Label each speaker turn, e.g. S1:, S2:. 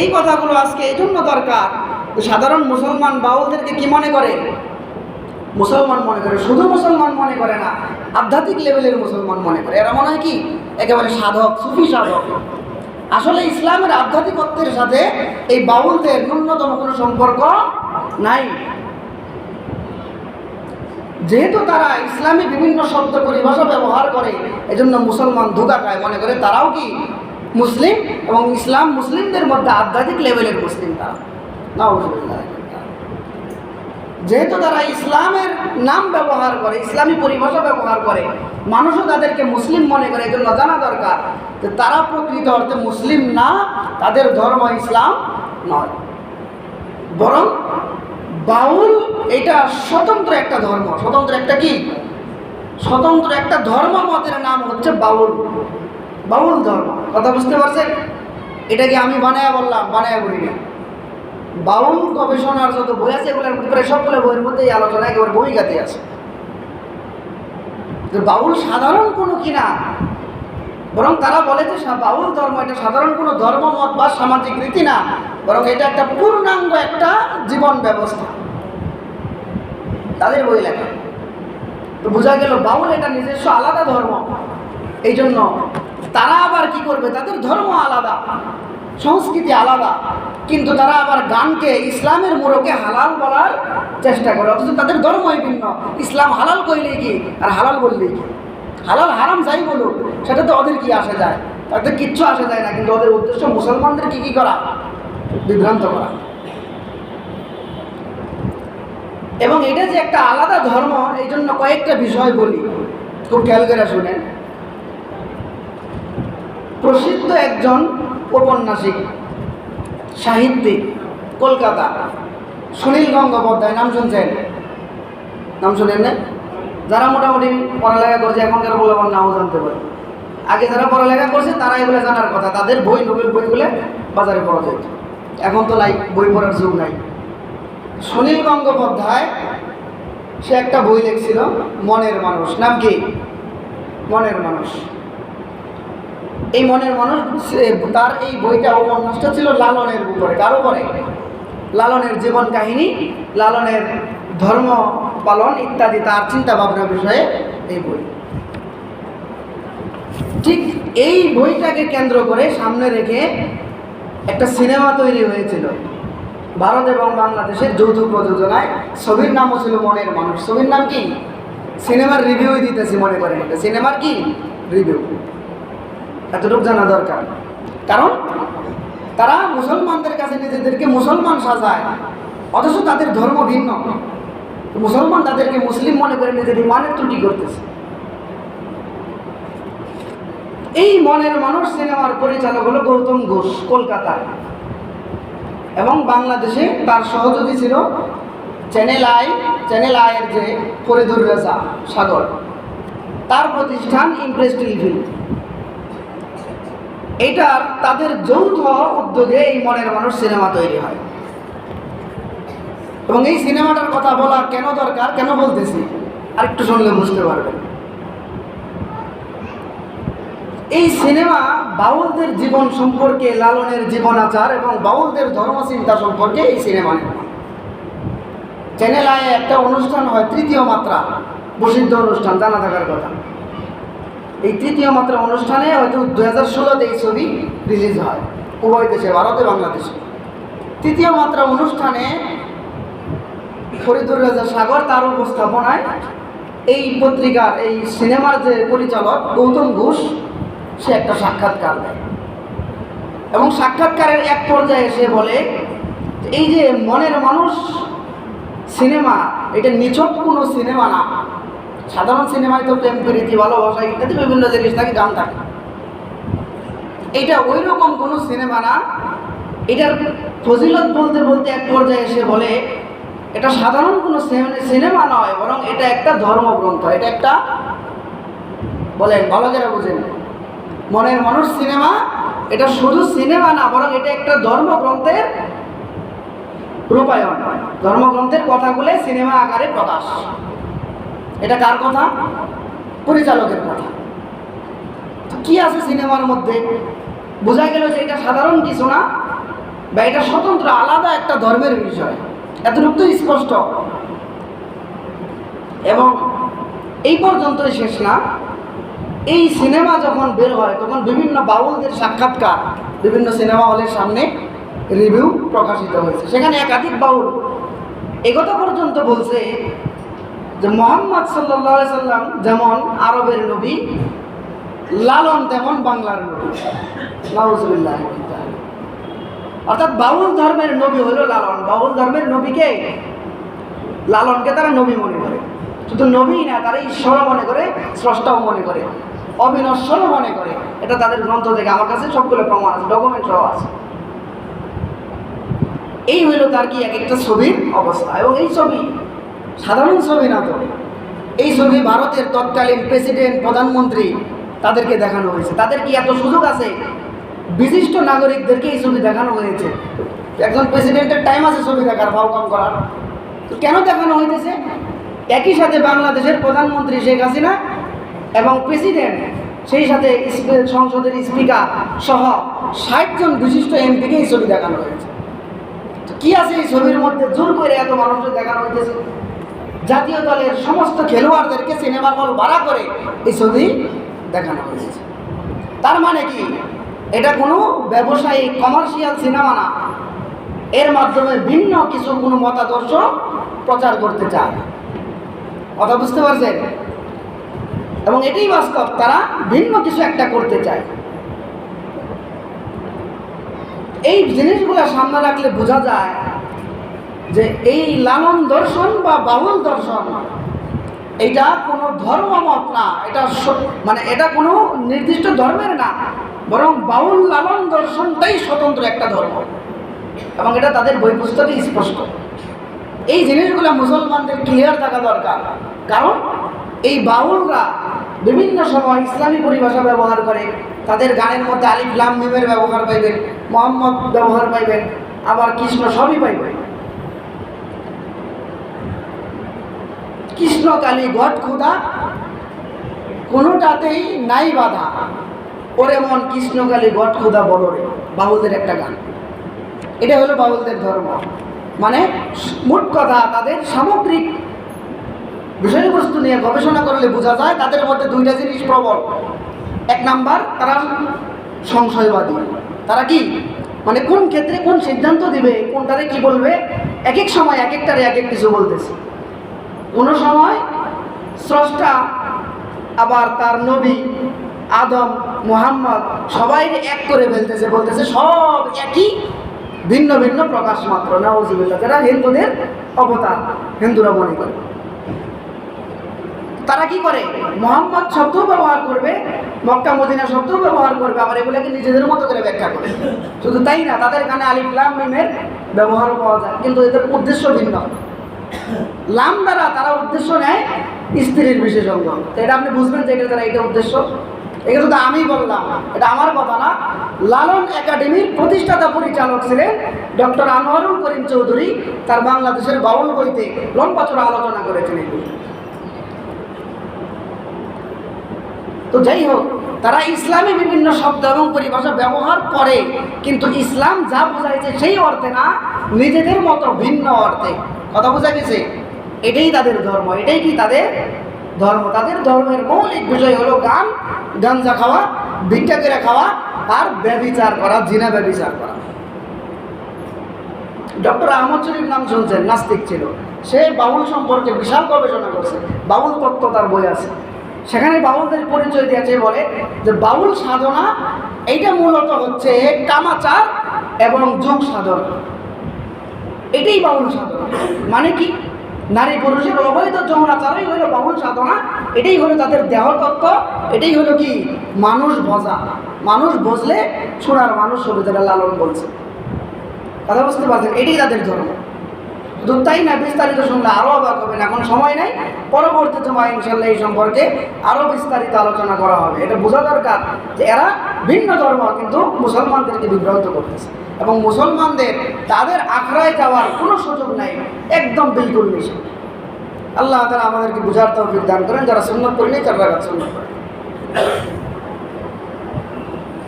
S1: এই কথাগুলো আজকে এই জন্য দরকার, সাধারণ মুসলমান বাউলদেরকে কি মনে করে? মুসলমান মনে করে, শুধু মুসলমান মনে করে না, আধ্যাত্মিক লেভেলের মুসলমান মনে করে। এরা মনে হয় কি একেবারে সাধক, সুফি সাধক। আসলে ইসলামের আধ্যাত্মিকত্বের সাথে এই বাউলদের ন্যূনতম কোনো সম্পর্ক নাই। যেহেতু তারা ইসলামী বিভিন্ন শব্দ পরিভাষা ব্যবহার করে, এজন্য মুসলমান ধোঁকা খায়, মনে করে তারাও কি মুসলিম, এবং ইসলাম মুসলিমদের মধ্যে আধ্যাত্মিক লেভেলের মুসলিম তারা। নাউযুবিল্লাহ। যেহেতু তারা ইসলামের নাম ব্যবহার করে, ইসলামী পরিভাষা ব্যবহার করে, মানুষও তাদেরকে মুসলিম মনে করে। এজন্য জানা দরকার যে তারা প্রকৃত অর্থে মুসলিম না, তাদের ধর্ম ইসলাম নয়, বরং বাউল এটা স্বতন্ত্র একটা ধর্ম। স্বতন্ত্র একটা কি? স্বতন্ত্র একটা ধর্ম মতের নাম হচ্ছে বাউল। বাউল ধর্ম, কথা বুঝতে পারছেন? এটা কি আমি বানায়া বললাম? বানায়া বলি না। বাউল গবেষণার যত বই আছে এগুলোর ভিতরে সবগুলো বইয়ের মধ্যে এই আলোচনা একেবারে ভূমিকাতে আছে যে বাউল সাধারণ কোনো কিনা, বরং তারা বলে যে বাউল ধর্ম এটা সাধারণ কোনো ধর্মমত বা সামাজিক রীতি না, বরং এটা একটা পূর্ণাঙ্গ একটা জীবন ব্যবস্থা। তাদের বই লেখা তো বোঝা গেল বাউল এটা নিজস্ব আলাদা ধর্ম। এই জন্য তারা আবার কি করবে? তাদের ধর্ম আলাদা, সংস্কৃতি আলাদা, কিন্তু তারা আবার গানকে ইসলামের মোড়কে হালাল বলার চেষ্টা করে, অথচ তাদের ধর্মই ভিন্ন। ইসলাম হালাল কইলেই কি আর হালাল বললেই কি? হালাল হারাম যাই বলুক, সেটা তো ওদের কি আসে যায়? তাদের কিচ্ছু আসে যায় না, কিন্তু ওদের উদ্দেশ্য মুসলমানদের কি করা? বিভ্রান্ত করা। এবং এটা যে একটা আলাদা ধর্ম, এই জন্য কয়েকটা বিষয় বলি, খুব খেয়াল করে শুনেন। প্রসিদ্ধ একজন ঔপন্যাসিক, সাহিত্যিক, কলকাতা, সুনীল গঙ্গোপাধ্যায়, নাম শুনছেন? নাম শুনেন না? যারা মোটামুটি পড়ালেখা করছে, এখনকার বলে আমার নামও জানতে পারে। আগে যারা পড়ালেখা করছে তারা এগুলো জানার কথা, তাদের বই, নোবেল বইগুলো বাজারে পাওয়া যায়। এখন তো নাই, বই পড়ার যুগ নাই। সুনীল গঙ্গোপাধ্যায় সে একটা বই লিখছিল, মনের মানুষ। নাম কি? মনের মানুষ। এই মনের মানুষ, তার এই বইটা, উপন্যাসটা ছিল লালনের উপরে। কার উপরে? লালনের জীবন কাহিনী, লালনের ধর্ম পালন ইত্যাদি, তার চিন্তা ভাবনা বিষয়ে এই বই। ঠিক এই বইটাকে কেন্দ্র করে সামনে রেখে একটা সিনেমা তৈরি হয়েছিল ভারত এবং বাংলাদেশের যৌথ প্রযোজনায়। ছবির নামও ছিল মনের মানুষ। ছবির নাম কি? সিনেমার রিভিউই দিতেছি, মনে করেন এটা সিনেমার কি রিভিউ। এতটুকু জানা দরকার, কারণ তারা মুসলমানদের কাছে নিজেদেরকে মুসলমান সাজায়, অথচ তাদের ধর্ম ভিন্ন। মুসলমান তাদেরকে মুসলিম মনে করে নিজের ইমানের ত্রুটি করতেছে। এই মনের মানুষ সিনেমার পরিচালক হলো গৌতম ঘোষ, কলকাতার, এবং বাংলাদেশে তার সহযোগী ছিল চ্যানেল আইয়ের যে ফরিদুর রেজা সাগর, তার প্রতিষ্ঠান ইমপ্রেস টেলিফিল্ম। এইটার তাদের যৌথ উদ্যোগে এই মনের মানুষ সিনেমা তৈরি হয়। এবং এই সিনেমাটার কথা বলা কেন দরকার, কেন বলতেছি আরেকটু শুনলে বুঝতে পারবেন। এই সিনেমা বাউলদের জীবন সম্পর্কে, লালনের জীবন আচার এবং বাউলদের ধর্মচিন্তা সম্পর্কে এই সিনেমা। চ্যানেল আয়ে একটা অনুষ্ঠান হয়, তৃতীয় মাত্রা, প্রসিদ্ধ অনুষ্ঠান, জানা থাকার কথা। এই তৃতীয় মাত্রা অনুষ্ঠানে হয়তো 2016-তে এই ছবি রিলিজ হয়, উভয় দেশে, ভারতে বাংলাদেশে। তৃতীয় মাত্রা অনুষ্ঠানে ফরিদুর রেজা সাগর তার উপস্থাপনায় এই পত্রিকার, এই সিনেমার যে পরিচালক গৌতম ঘোষ, সে একটা সাক্ষাৎকার দেয়। এবং সাক্ষাৎকারের এক পর্যায়ে সে বলে, এই যে মনের মানুষ সিনেমা, এটা নিছক কোনো সিনেমা না। সাধারণ সিনেমায় তো প্রেম প্রীতি, ভালোবাসা ইত্যাদি বিভিন্ন জিনিস থাকে, গান থাকে। এটা ওই রকম কোনো সিনেমা না। এটার ফজিলত বলতে বলতে এক পর্যায়ে এসে বলে, এটা সাধারণ কোনো সিনেমা নয়, বরং এটা একটা ধর্মগ্রন্থ। এটা একটা, বলেন ভালো করে বুঝেন, মনের মানুষ সিনেমা এটা শুধু সিনেমা না, বরং এটা একটা ধর্মগ্রন্থের রূপায়ণ। ধর্মগ্রন্থের কথাগুলো সিনেমা আকারে প্রকাশ। এটা কার কথা? পরিচালকের কথা। তো কি আছে সিনেমার মধ্যে? বোঝা গেল যে এটা সাধারণ কিছু না, বা এটা স্বতন্ত্র আলাদা একটা ধর্মের বিষয়, এতটুকু তো স্পষ্ট। এবং এই পর্যন্তই শেষ না, এই সিনেমা যখন বের হয় তখন বিভিন্ন বাউলদের সাক্ষাৎকার বিভিন্ন সিনেমা হলের সামনে রিভিউ প্রকাশিত হয়েছে। সেখানে একাধিক বাউল একথা পর্যন্ত বলছে যে মুহাম্মদ সাল্লাল্লাহু আলাইহি সাল্লাম যেমন আরবের নবী, লালন তেমন বাংলার নবী। নাউজুবিল্লাহ। অর্থাৎ বাউল ধর্মের নবী হলো লালন। বাউল ধর্মের নবীকে, লালনকে তারা নবী মনে করে। শুধু নবী না, তারা ঈশ্বর মনে করে, স্রষ্টাও মনে করে, অবিনশ্বরও মনে করে। এটা তাদের গ্রন্থ থেকে আমার কাছে সবগুলো প্রমাণ আছে, ডকুমেন্ট সহ আছে। এই হইল তার কি এক একটা ছবির অবস্থা। এবং এই ছবি সাধারণ ছবি না তো, এই ছবি ভারতের তৎকালীন প্রেসিডেন্ট, প্রধানমন্ত্রী তাদেরকে দেখানো হয়েছে। তাদের কি এত সুযোগ আছে? বিশিষ্ট নাগরিকদেরকে এই ছবি দেখানো হয়েছে। একজন প্রেসিডেন্টের টাইম আছে ছবি দেখার, ভাও কাম করার। তো কেন দেখানো হইতেছে? একই সাথে বাংলাদেশের প্রধানমন্ত্রী শেখ হাসিনা এবং প্রেসিডেন্ট, সেই সাথে সংসদের স্পিকার সহ 60 জন বিশিষ্ট এমপিকে এই ছবি দেখানো হয়েছে। কি আছে এই ছবির মধ্যে? জোর করে এত মানুষকে দেখানো হইতেছে। জাতীয় দলের সমস্ত খেলোয়াড়দেরকে সিনেমা হল ভাড়া করে এই ছবি দেখানো হয়েছে। তার মানে কি? এটা কোনো ব্যবসায়িক কমার্শিয়াল সিনেমা না, এর মাধ্যমে ভিন্ন কিছু কোনো মতাদর্শ প্রচার করতে চায়। কথা বুঝতে পারছেন? এবং এটাই বাস্তব, তারা ভিন্ন কিছু একটা করতে চায়। এই জিনিসগুলো সামনে রাখলে বোঝা যায় যে এই লালন দর্শন বা বাউল দর্শন এটা কোনো ধর্মমত না, এটা মানে এটা কোনো নির্দিষ্ট ধর্মের না, বরং বাউল লালন দর্শনটাই স্বতন্ত্র একটা ধর্ম। এবং এটা তাদের বই পুস্তকে স্পষ্ট। এই জিনিসগুলো মুসলমানদের ক্লিয়ার থাকা দরকার। কারণ এই বাউলরা বিভিন্ন সময় ইসলামী পরিভাষা ব্যবহার করে। তাদের গানের মধ্যে আলিফ লাম মিমের ব্যবহার পাইবেন, মোহাম্মদ ব্যবহার পাইবেন, আবার কৃষ্ণ সবই পাইবেন। কৃষ্ণ কালী ঘট খুদা কোনোটাতেই নাই বাধা, ওরে মন কৃষ্ণ কালী ঘট খুদা বলো রে, বাউলদের একটা গান। এটা হলো বাউলদের ধর্ম। মানে মোট কথা তাদের সামগ্রিক বিষয়বস্তু নিয়ে গবেষণা করলে বোঝা যায় তাদের মধ্যে দুইটা জিনিস প্রবল। এক নাম্বার, তারা সংশয়বাদী। তারা কি মানে কোন ক্ষেত্রে কোন সিদ্ধান্ত দিবে, কোনটারে কি বলবে, এক এক সময় এক একটারে এক এক কিছু বলতেছে। কোনো সময় স্রষ্টা আবার তার নবী আদম মুহাম্মদ সবাই এক করে ফেলতেছে, বলতেছে সব একই, ভিন্ন ভিন্ন প্রকাশ মাত্র। নাউজুবিল্লাহ। যারা হিন্দুদের অবতার হিন্দুরা মনে করে। তারা কি করে? মুহাম্মদ শব্দ ব্যবহার করবে, মক্কা মদিনা শব্দ ব্যবহার করবে, আবার এগুলোকে নিজেদের মতো করে ব্যাখ্যা করে। শুধু তাই না, তাদের গানে আলিফ লাম মিমের ব্যবহারও পাওয়া যায়, কিন্তু এদের উদ্দেশ্য ভিন্ন। লাম দ্বারা তারা উদ্দেশ্য নেয় স্ত্রীর বিশেষজ্ঞ। তো এটা আপনি বুঝবেন যে এটা দ্বারা এটা উদ্দেশ্য। এগুলো তো আমি বললাম, এটা আমার কথা না। লালন একাডেমির প্রতিষ্ঠাতা পরিচালক ছিলেন ডক্টর আনোয়ারুল করিম চৌধুরী। তার বাংলাদেশের বাউল বইতে লম্বা চড়া আলোচনা করেছিলেন। তো যাই হোক, তারা ইসলামী বিভিন্ন শব্দ এবং পরিভাষা ব্যবহার করে, কিন্তু ইসলাম যা বোঝাইছে সেই অর্থে না, নিজেদের মতো ভিন্ন অর্থে। কথা বোঝা গেছে? এটাই তাদের ধর্ম। এটাই কি তাদের ধর্ম? তাদের ধর্মের মৌলিক বিষয় হলো গান, গাঞ্জা খাওয়া, ভিক্ষা করে খাওয়া, আর ব্যভিচার করা, জিনা ব্যভিচার করা। ডক্টর আহমদ শরীফ নাম শুনছেন, নাস্তিক ছিল। সে বাউল সম্পর্কে বিশাল গবেষণা করছে, বাউল তত্ত্ব তার বই আছে। সেখানে বাউলদের পরিচয় দিয়েছে, বলে যে বাউল সাধনা এইটা মূলত হচ্ছে কামাচার এবং যোগ সাধনা। এটাই বাউল সাধনা। মানে কি? নারী পুরুষের অবৈধ যৌনাচারই হলো বাউল সাধনা। এটাই হলো তাদের দেহতত্ত্ব। এটাই হলো কি? মানুষ বোঝা। মানুষ বুঝলে শোনার মানুষ হবে, যেটা লালন বলছে। কথা বুঝতে পারছেন? এটাই তাদের ধর্ম। শুধু তাই না, বিস্তারিত শুনলে আরও অবাক হবেন। এখন সময় নেই, পরবর্তী সময় ইনশাল্লাহ এই সম্পর্কে আরও বিস্তারিত আলোচনা করা হবে। এটা বোঝা দরকার যে এরা ভিন্ন ধর্ম, কিন্তু মুসলমানদেরকে বিভ্রান্ত করতেছে। এবং মুসলমানদের তাদের আখড়ায় যাওয়ার কোনো সুযোগ নাই, একদম বিলকুল নিষেধ। আল্লাহ তাআলা আমাদেরকে বুঝার তৌফিক দান করেন। যারা সুন্নাত পড়লে 4 রাকাত সুন্নাত পড়েন।